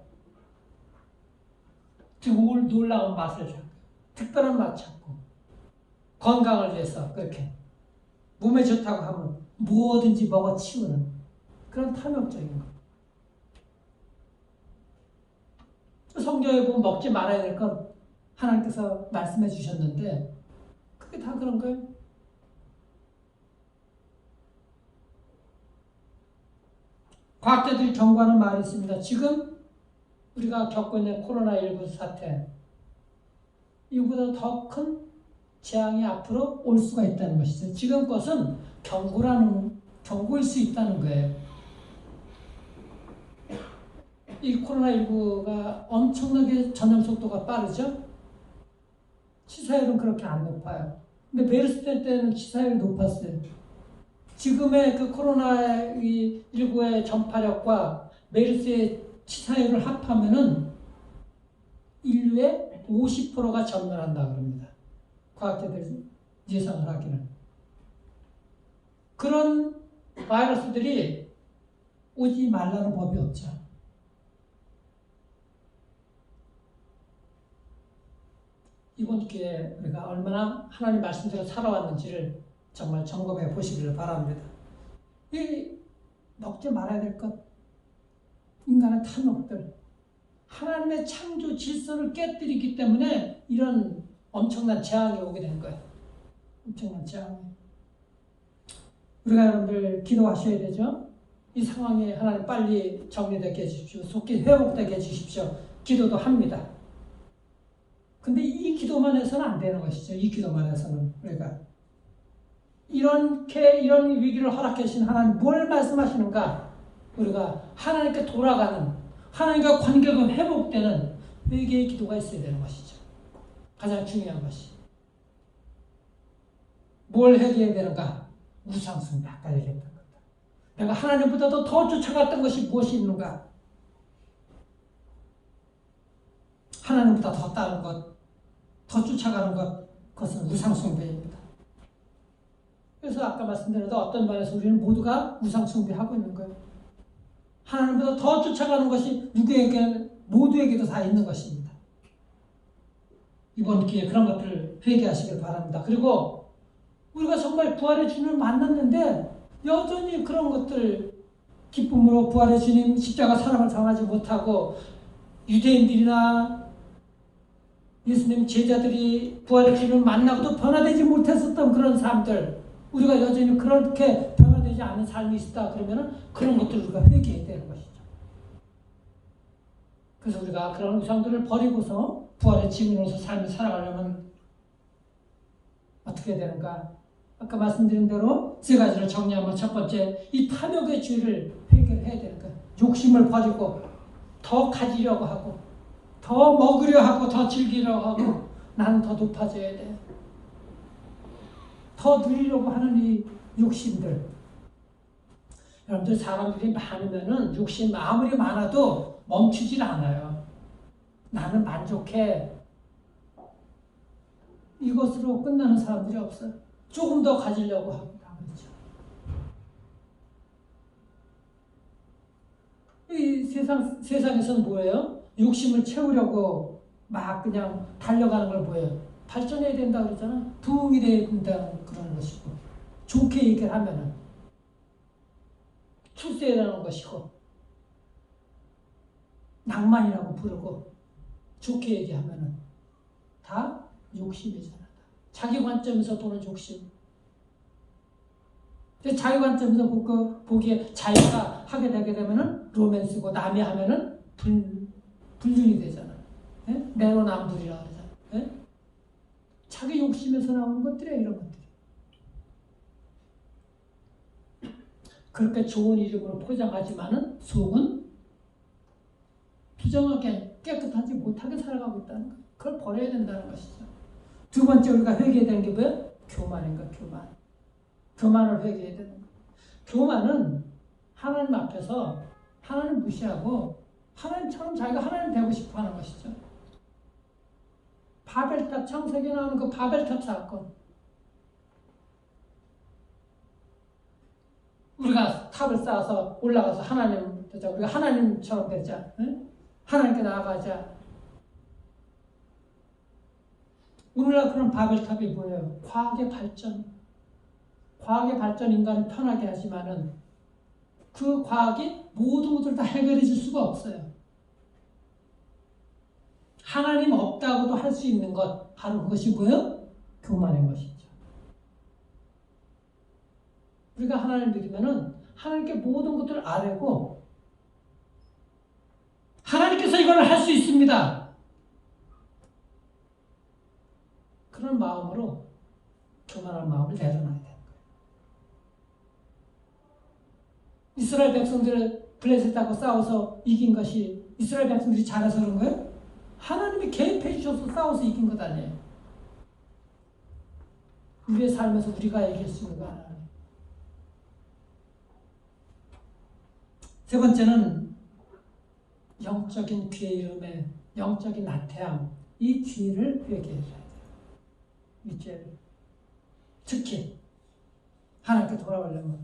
지금 놀라운 맛을 찾고, 특별한 맛 찾고, 건강을 위해서 그렇게 몸에 좋다고 하면 뭐든지 먹어 치우는 그런 탐욕적인 거. 성경에 보면 먹지 말아야 될 건 하나님께서 말씀해 주셨는데 그게 다 그런 거예요. 과학자들이 경고하는 말이 있습니다. 지금 우리가 겪고 있는 코로나19 사태, 이보다 더 큰 재앙이 앞으로 올 수가 있다는 것이죠. 지금 것은 경고일 수 있다는 거예요. 이 코로나19가 엄청나게 전염 속도가 빠르죠? 치사율은 그렇게 안 높아요. 근데 메르스 때는 치사율이 높았어요. 지금의 그 코로나19의 전파력과 메르스의 치사율을 합하면은 인류의 50%가 전멸한다 그럽니다. 과학자들이 예상을 하기는. 그런 바이러스들이 오지 말라는 법이 없죠. 이번 기회에 우리가 얼마나 하나님 말씀대로 살아왔는지를 정말 점검해 보시기를 바랍니다. 이 먹지 말아야 될 것, 인간의 탐욕들, 하나님의 창조 질서를 깨뜨리기 때문에 이런 엄청난 재앙이 오게 된 거예요. 엄청난 재앙이. 우리가 여러분들 기도하셔야 되죠. 이 상황에 하나님 빨리 정리되게 해주십시오. 속히 회복되게 해주십시오. 기도도 합니다. 근데 이 기도만 해서는 안 되는 것이죠. 이 기도만 해서는 우리가 이런 위기를 허락해 주신 하나님 뭘 말씀하시는가? 우리가 하나님께 돌아가는, 하나님과 관계가 회복되는 회개의 기도가 있어야 되는 것이죠. 가장 중요한 것이. 뭘 회개해야 되는가? 우상숭배, 아까 얘기했던 것. 내가 하나님보다도 더 쫓아갔던 것이 무엇이 있는가? 하나님보다 더 다른 것, 더 쫓아가는 것, 그것은 우상숭배입니다. 그래서 아까 말씀드린 어떤 면에서 우리는 모두가 우상숭배하고 있는 거예요. 하나님보다 더 쫓아가는 것이 모두에게도 다 있는 것입니다. 이번 기회에 그런 것들을 회개하시길 바랍니다. 그리고 우리가 정말 부활의 주님을 만났는데 여전히 그런 것들 기쁨으로 부활의 주님 십자가 사랑을 당하지 못하고 유대인들이나 예수님 제자들이 부활의 주님을 만나고도 변화되지 못했었던 그런 사람들, 우리가 여전히 그렇게 변화되지 않은 삶이 있다 그러면은 그런 것들을 우리가 회개해야 되는 것이죠. 그래서 우리가 그런 우상들을 버리고서 부활의 증인으로서 삶을 살아가려면 어떻게 해야 되는가? 아까 말씀드린 대로 세 가지를 정리하면 첫 번째, 이 탐욕의 죄를 해결해야 되는 거예요. 욕심을 버리고 더 가지려고 하고 더 먹으려 하고 더 즐기려고 하고 나는 더 높아져야 돼. 더 누리려고 하는 이 욕심들. 여러분들 사람들이 많으면은 욕심 아무리 많아도 멈추질 않아요. 나는 만족해. 이것으로 끝나는 사람들이 없어요. 조금 더 가지려고 합니다. 그렇죠. 이 세상에서는 뭐예요? 욕심을 채우려고 막 그냥 달려가는 걸 뭐예요? 발전해야 된다 그러잖아. 부흥이 돼야 된다는 그런 것이고. 좋게 얘기를 하면은 출세라는 것이고 낭만이라고 부르고 좋게 얘기하면은 다 욕심이잖아. 자기 관점에서 보는 욕심. 자기 관점에서 보기에 자기가 하게 되게 되면은 로맨스고 남이 하면은 불륜이 되잖아. 예? 내로남불이라고 그러잖아. 예? 자기 욕심에서 나오는 것들이야, 이런 것들이. 그렇게 좋은 이름으로 포장하지만은 속은 부정하게 깨끗하지 못하게 살아가고 있다는 거. 그걸 버려야 된다는 것이죠. 두 번째 우리가 회개해야 되는 게 뭐예요? 교만인가, 교만. 교만을 회개해야 되는 거. 교만은 하나님 앞에서 하나님 무시하고 하나님처럼 자기가 하나님 되고 싶어 하는 것이죠. 바벨탑, 창세기에 나오는 그 바벨탑 사건. 우리가 탑을 쌓아서 올라가서 하나님 되자. 우리가 하나님처럼 되자. 응? 하나님께 나아가자. 오늘날 그런 바벨탑이 뭐예요? 과학의 발전. 과학의 발전 인간을 편하게 하지만은 그 과학이 모든 것을 다 해결해 줄 수가 없어요. 하나님 없다고도 할 수 있는 것, 바로 그것이 뭐예요? 교만인 것이죠. 우리가 하나님을 믿으면은 하나님께 모든 것들을 아뢰고 하나님께서 이걸 할 수 있습니다. 그런 마음으로 교만한 마음을 내려놔야 돼요. 이스라엘 백성들을 블레셋하고 싸워서 이긴 것이 이스라엘 백성들이 잘해서 그런 거예요? 하나님이 개입해 주셔서 싸워서 이긴 것 아니에요. 우리의 삶에서 우리가 이길 수 있는 거 아니에요. 세 번째는 영적인 귀의 이름에 영적인 나태함, 이 귀를 회개해야 돼요. 이 죄를. 특히 하나님께 돌아오려면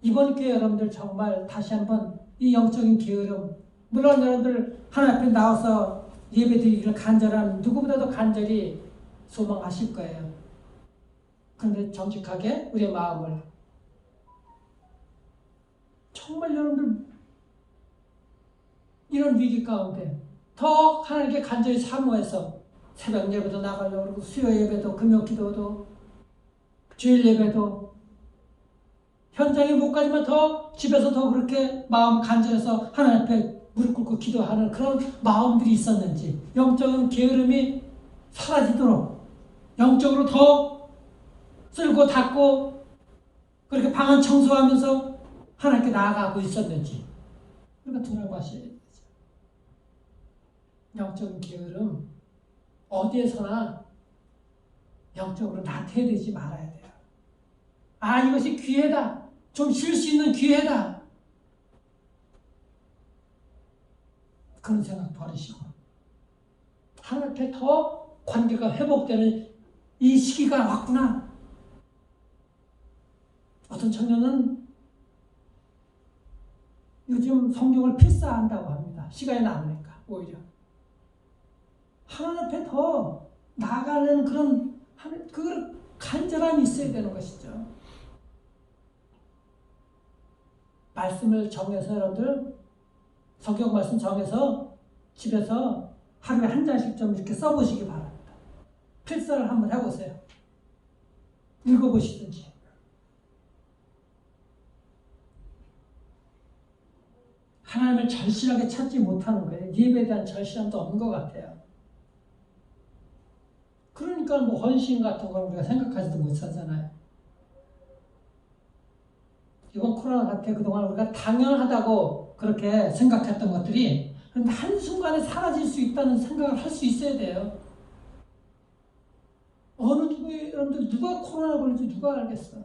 이번 기회에 여러분들 정말 다시 한번 이 영적인 게으름, 물론 여러분들 하나님 앞에 나와서 예배드리기를 간절한 누구보다도 간절히 소망하실 거예요. 그런데 정직하게 우리의 마음을 정말 여러분들 이런 위기 가운데 더 하나님께 간절히 사모해서 새벽 예배도 나가려고 그러고 수요 예배도 금요 기도도 주일 예배도 현장에 못 가지만 더 집에서 더 그렇게 마음 간절해서 하나님 앞에 무릎 꿇고 기도하는 그런 마음들이 있었는지 영적인 게으름이 사라지도록 영적으로 더 쓸고 닦고 그렇게 방안 청소하면서 하나님께 나아가고 있었는지 우리가 돌아봐셔야 되죠. 영적인 게으름 어디에서나 영적으로 나태해지지 말아야 돼요. 아, 이것이 기회다. 좀 쉴 수 있는 기회다. 그런 생각 버리시고 하나님 앞에 더 관계가 회복되는 이 시기가 왔구나. 어떤 청년은 요즘 성경을 필사한다고 합니다. 시간이 남으니까 오히려 하나님 앞에 더 나아가는 그런 그 간절함이 있어야 되는 것이죠. 말씀을 정해서 여러분들 성경 말씀 정해서 집에서 하루에 한 장씩 좀 이렇게 써보시기 바랍니다. 필사를 한번 해보세요. 읽어보시든지. 하나님을 절실하게 찾지 못하는 거예요. 예배에 대한 절실함도 없는 것 같아요. 그러니까 뭐 헌신 같은 걸 우리가 생각하지도 못하잖아요. 이번 코로나 사태 그동안 우리가 당연하다고 그렇게 생각했던 것들이 그런데 한순간에 사라질 수 있다는 생각을 할 수 있어야 돼요. 여러분들 누가 코로나 걸릴지 누가 알겠어.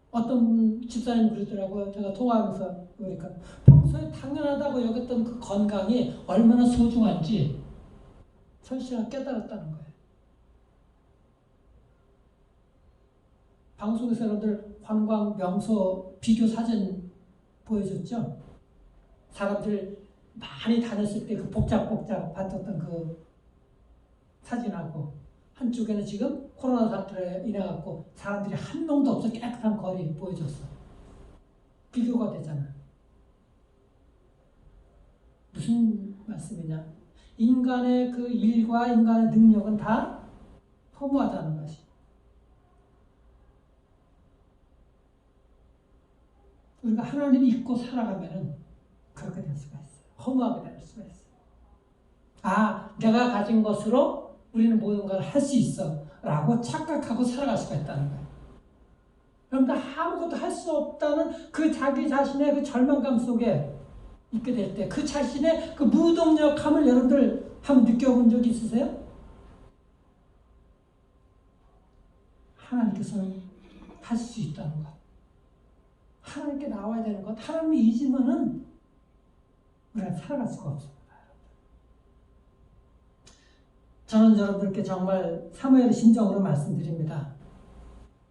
어떤 집사님 그러더라고요. 제가 통화하면서 그러니까 평소에 당연하다고 여겼던 그 건강이 얼마나 소중한지 절실하게 깨달았다는 거예요. 방송에서 여러분들 관광 명소 비교 사진 보여줬죠? 사람들 많이 다녔을 때 그 복작복작 봤었던 그 사진하고 한쪽에는 지금 코로나 사태로 인해 갖고 사람들이 한 명도 없어 깨끗한 거리 보여줬어. 비교가 되잖아. 무슨 말씀이냐? 인간의 그 일과 인간의 능력은 다 허무하다는 것이. 우리가 하나님 믿고 살아가면은 그렇게 될 수가 있어요. 허무하게 될 수가 있어요. 아, 내가 가진 것으로 우리는 모든 걸 할 수 있어 라고 착각하고 살아갈 수가 있다는 거예요. 그러니까 아무것도 할 수 없다는 그 자기 자신의 그 절망감 속에 있게 될 때 그 자신의 그 무동력함을 여러분들 한번 느껴본 적 있으세요? 하나님께서는 하실 수 있다는 것, 하나님께 나와야 되는 것, 하나님이 잊으면은 우리가 살아갈 수가 없습니다. 저는 여러분들께 정말 사무엘의 심정으로 말씀드립니다.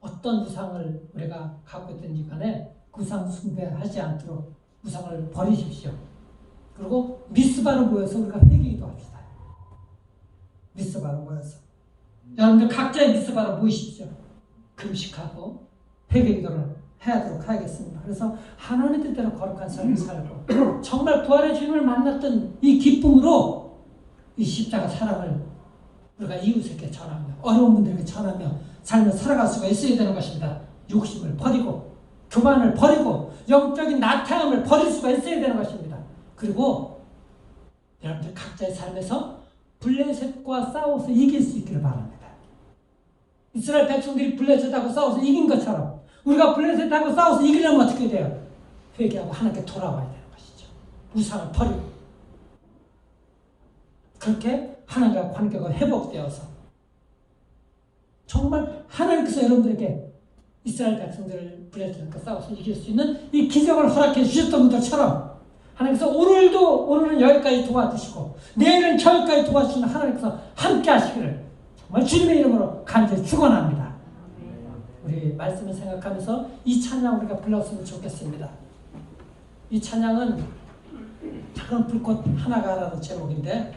어떤 우상을 우리가 갖고 있든지 간에 우상 숭배하지 않도록 우상을 버리십시오. 그리고 미스바로 모여서 우리가 회개기도 합시다. 미스바로 모여서 여러분들 각자의 미스바로 모이십시오. 금식하고 회개기도를 해야도록 하겠습니다. 그래서 하나님의 뜻대로 거룩한 삶을 살고 정말 부활의 주님을 만났던 이 기쁨으로 이 십자가 사랑을 우리가 이웃에게 전하며 어려운 분들에게 전하며 삶을 살아갈 수가 있어야 되는 것입니다. 욕심을 버리고 교만을 버리고 영적인 나태함을 버릴 수가 있어야 되는 것입니다. 그리고 여러분들 각자의 삶에서 블레셋과 싸워서 이길 수 있기를 바랍니다. 이스라엘 백성들이 블레셋하고 싸워서 이긴 것처럼 우리가 블레셋하고 싸워서 이기려면 어떻게 돼요? 회개하고 하나님께 돌아와야 되는 것이죠. 우상을 버리고 그렇게 하나님과 관계가 회복되어서 정말 하나님께서 여러분들에게 이스라엘 백성들을 블레셋과 싸워서 이길 수 있는 이 기적을 허락해 주셨던 것처럼 하나님께서 오늘은 여기까지 도와주시고 내일은 저기까지 도와주시는 하나님께서 함께 하시기를 정말 주님의 이름으로 간절히 축원합니다. 우리 말씀을 생각하면서 이 찬양 우리가 불렀으면 좋겠습니다. 이 찬양은 작은 불꽃 하나가라는 제목인데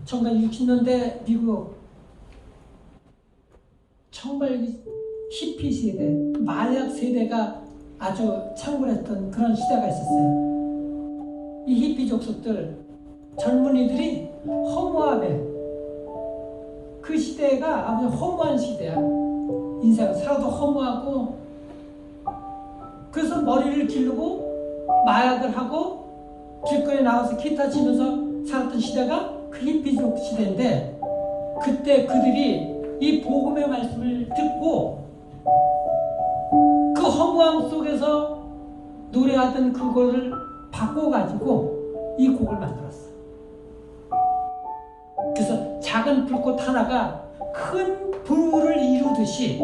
1960년대 미국 정말 히피 세대, 마약 세대가 아주 창궐했던 그런 시대가 있었어요. 이 히피 족속들, 젊은이들이 허무함에 그 시대가 아주 허무한 시대야. 인생 살아도 허무하고 그래서 머리를 기르고 마약을 하고 길거리에 나와서 기타 치면서 살았던 시대가 그 히피족 시대인데 그때 그들이 이 복음의 말씀을 듣고 그 허무함 속에서 노래하던 그거를 바꿔가지고 이 곡을 만들었어. 그래서 작은 불꽃 하나가 큰 불을 이루듯이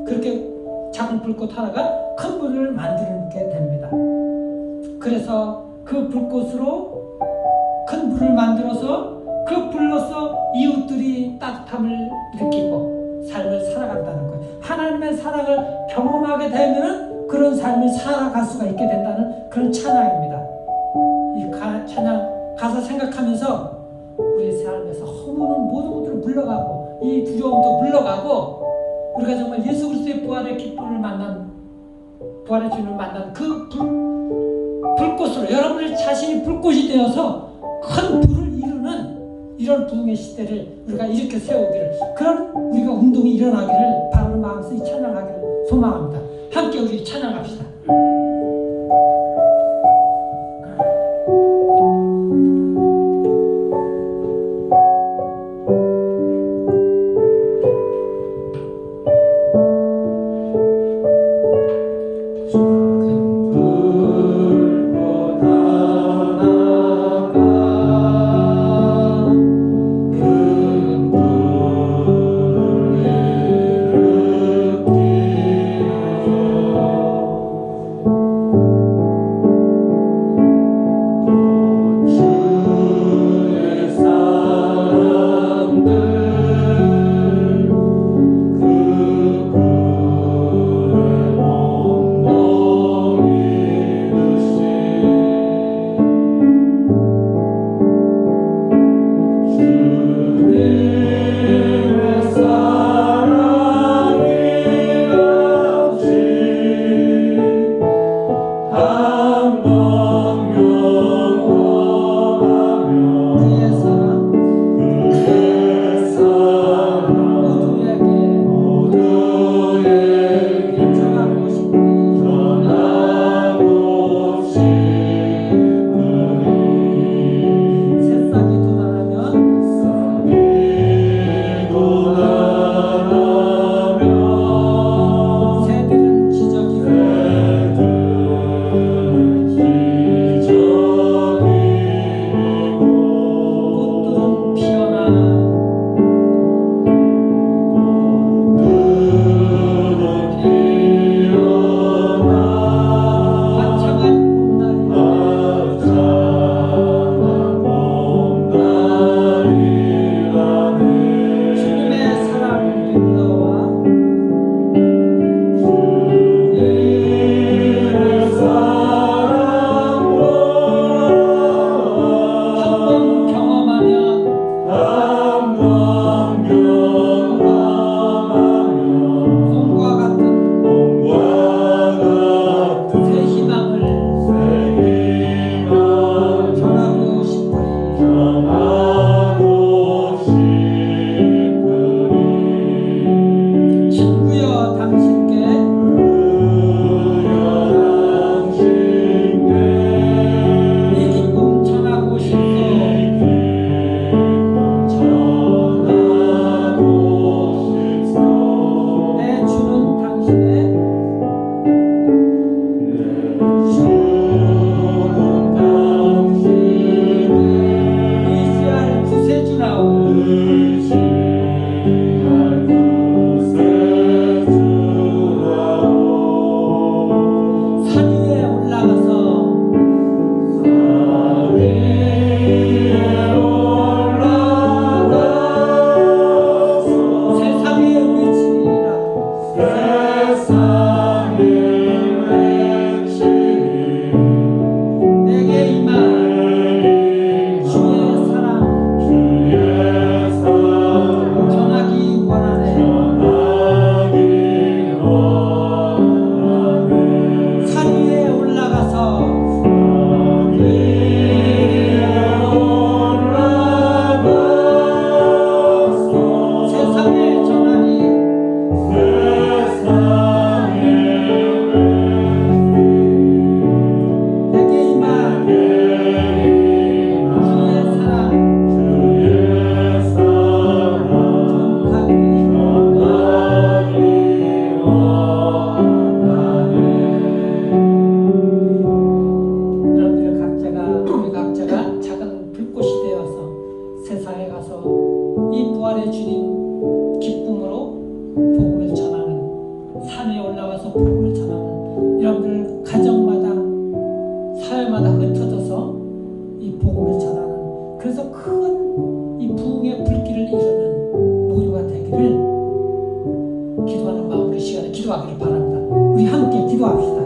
그렇게 작은 불꽃 하나가 큰 불을 만들게 됩니다. 그래서 그 불꽃으로 큰 불을 만들어서 그 불로서 이웃들이 따뜻함을 느끼고 삶을 살아간다는 거예요. 하나님의 사랑을 경험하게 되면 그런 삶을 살아갈 수가 있게 된다는 그런 찬양입니다. 이 찬양 가사 생각하면서 우리 삶에서 허무는 모든 것들을 물러가고 이 두려움도 물러가고 우리가 정말 예수 그리스도의 부활의 기쁨을 만난 부활의 주님을 만난 그 불꽃으로 여러분들 자신이 불꽃이 되어서 큰 불을 이루는 이런 부흥의 시대를 우리가 이렇게 세우기를 그런 우리가 운동이 일어나기를 바라는 마음에서 이 찬양하기를 소망합니다. 함께 우리 찬양합시다. 나와서 복음을 전하는 여러분들 가정마다 사회마다 흩어져서 이 복음을 전하는 그래서 큰 이 부흥의 불길을 이루는 모두가 되기를 기도하는 마음으로 이 시간에 기도하기를 바랍니다. 우리 함께 기도합시다.